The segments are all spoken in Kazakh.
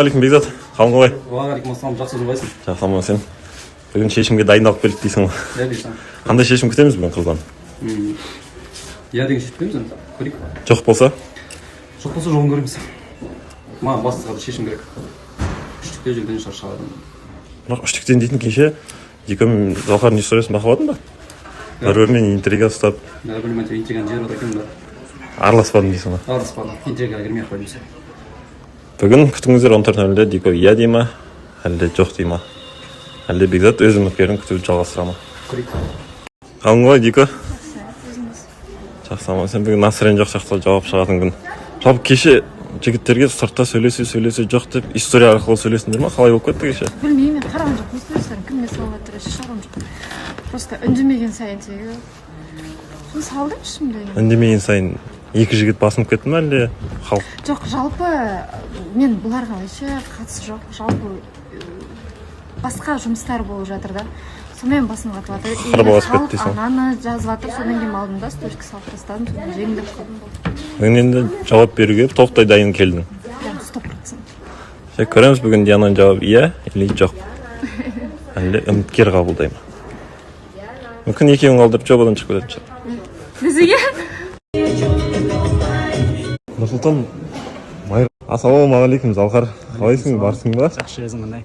Алейкум Бекзат, қалың қалай? Уағалейкум ассалам, жақсы жүрбайсың? Жақсы сен. Бүгін шешімге дайындалып келдік дейсің ғой. Иә дейсің. Қандай шешім күтеміз бүгін қыздан? Иә деген шешім күтеміз енді. Көрейік. Жоқ болса Жоғын көреміз. Маған бастығы шешім керек. Үштікте жүрген шаршағадым. Бірақ үштіктен дейтін кеше екеуім Залқардың историясын бақыладың ба? Бір-бірімен интрига ұстап. Білмеймін, интриганы жер отыр екен бе? Араласпадым дейсің ғой. Араласпадым. Интригаға кірмей ақ қойдым. Бүгін күтіңіздер 14:00-де Дико иә дей ма, әлде жоқ дей ма? Әлде Бекзат өз үміткерін күтуді жалғастыра ма? Көрейік. Қалың қалай Дико? Жақсы, сен бүгін насырен жоқ сияқты жауап шығатын күн. Жалпы кеше жігіттерге сыртта сөйлесе жоқ деп история арқылы сөйлесіңдер ма? Қалай болып кетті кеше? Білмеймін, мен қараған жоқпын историясын, кімге салып жатыр, шашалған жоқ. Просто үндемеген сайын тегі. Соны салдым ішімде. Үндемеген сайын екі жігіт басынып кетті ме әлде халық? Жоқ, жалпы мен бұларға вообще қатысы жоқ. Жалпы басқа жұмыстар болып жатыр да. Сонымен басым қатып жатыр. Халық ананы жазып жатыр, содан кейін алдым да сториске салып тастадым, содан жеңілдеп қалдым болды. Бүгін енді жауап беруге тоқтай дайын келдің. 100%. Көреміз бүгін Диананың жауабы иә или жоқ. Әлде үміткер қабылдай ма? Мүмкін екеуін қалдырып жобадан шығып кететін шығар. Бізге? Нұрсұлтан Майыр. Ассалаумағалейкум Залқар. Қалайсың, барсың ба? Жақсы өзің қандай?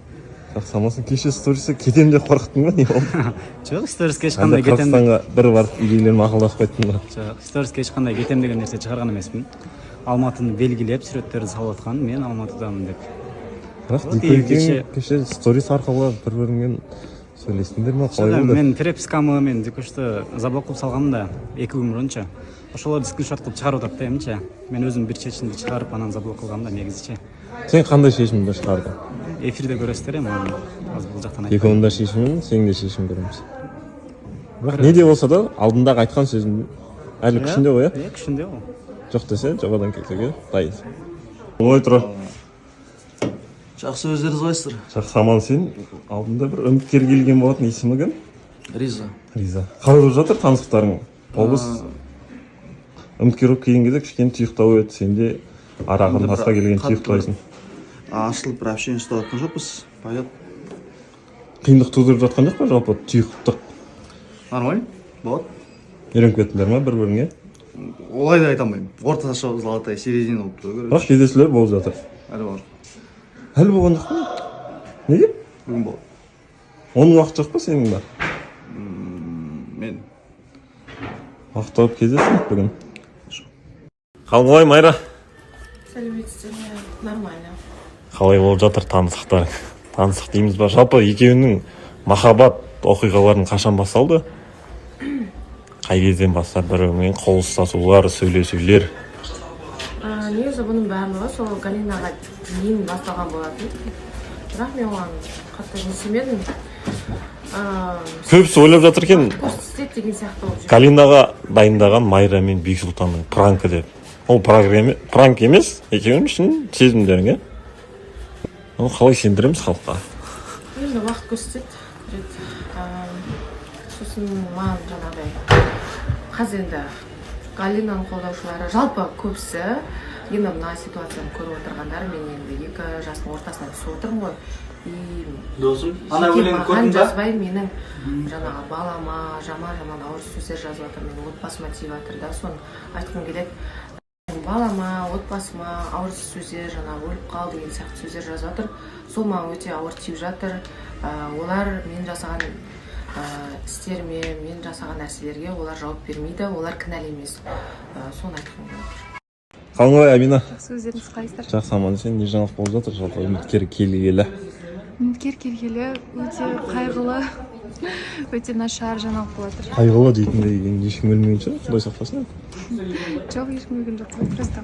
Жақсы амансың. Кеше сторисі кетем деп қорықтың ба, не болды? Жоқ, сториске ешқандай кетем. Қырғызстанға бір барып үйлермен ақылдасып қайттың ба? Жоқ, сториске ешқандай кетем деген нәрсе шығарған емеспін. Алматыны белгілеп суреттерді салып отқан, мен Алматыдамын деп. Бірақ Дико кеше сторис арқылы бір-біріңмен сөйлестіңдер ме? Қалай болды? Мен перепискамы мен Дикошты заблокып салғанмын да 2 күн бұрынша. Ошоларды скриншот қылып шығарып отырып та емінші. Мен өзім бір шешімді шығарып, анан заблок қылғанмын да негізіше. Сен қандай шешімді шығардың? Эфирде көресіздер ем, аз бұл жақтан айтпаймын. Екеуінің де шешімін, сенің де шешім көреміз. Бірақ не де болса да, алдындағы айтқан сөзің әлі күшінде ғой, иә? Күшінде ғой. Жоқ десе, жобадан кетуге дайын. Ой, тұра. Жақсы, өздеріңіз қалайсыздар? Жақсы, аман. Сен алдында бір үміткер келген болатын, есімі кім? Риза. Қалай болып жатыр таныстықтарың? Облыс үміткер болып келген кезде кішкене тұйықтау еді, сен де арағын басқа келген тұйықтайсың. Ашылып бір общение ұстап жатқан жоқпыз, пойдет. Қиындық тудырып жатқан жоқ па, жалпы тұйықтық? Нормально, болады. Үйреніп кеттіңдер ма бір-біріңе? Олай да айта алмаймын. Орташа золотой середина болып тұр. Бірақ кездесулер болып жатыр. Әлі бар. Әлі болған жоқ па? Неге? Бүгін болады. Оның уақыт жоқ па сенің ба? Мен. Уақыт тауып кездесіңдер бүгін. Қалың қалай Майра? Сәлеметсіздер, нормально. Қалай болып жатыр таныстықтарың? Таныстық дейміз ба? Жалпы екеуінің махаббат оқиғаларын қашан басталды? Қай кезден бастап бірімен қол ұстасулар, сөйлесулер? Негізі бұның барлығы сол Галинаға дейін басталған болатын. Бірақ мен оған қатты несемедім. Көбісі ойлап жатыр екен, Көрсетеді деген сияқты болып жүр. Галинаға дайындаған Майра мен Бексұлтанның пранкі деп. Ол пранк емес, екеуінің үшін сезімдерің, е? Ол қалай сендіреміз халыққа? Енді уақыт көрсетеді. Сосын маған жаңағыдай қазір енді Галинаның қолдаушылары жалпы көбісі енді мына ситуацияны көріп отырғандар, мен енді 2 жастың ортасына түсіп отырмын ғой. Досым, маған жазбай менің жаңағы балама жаман ауыр сөздер жазып жатыр, менің отбасыма тиіп жатыр да, соны айтқым келеді. Балама, отбасыма ауыр сөздер, жаңағы өліп қал деген сияқты сөздер жазып жатыр. Сол маған өте ауыр тиіп жатыр. Олар мен жасаған істеріме, мен жасаған нәрселерге олар жауап бермейді, олар кінәлі емес. Соны айтқым келеді. Қалың қалай Амина? Жақсы, өздеріңіз қалайсыздар? Жақсы, аман. Сен не жаңалық болып жатыр? Жалпы үміткер келгелі. Үміткер келгелі өте қайғылы, өте нашар жаңалық болып жатыр. Қайғылы дейтіндей ешкім өлмеген шығар, Құдай сақтасын. Жоқ, ешкім өлген жоқ, просто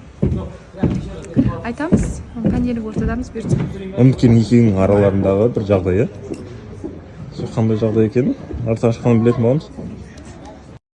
айтамыз, понедельник ортадамыз бұйыртса. Үміткердің екеуінің араларындағы бір жағдай, е? Қандай жағдай екенін арты ашқанын білетін боламыз.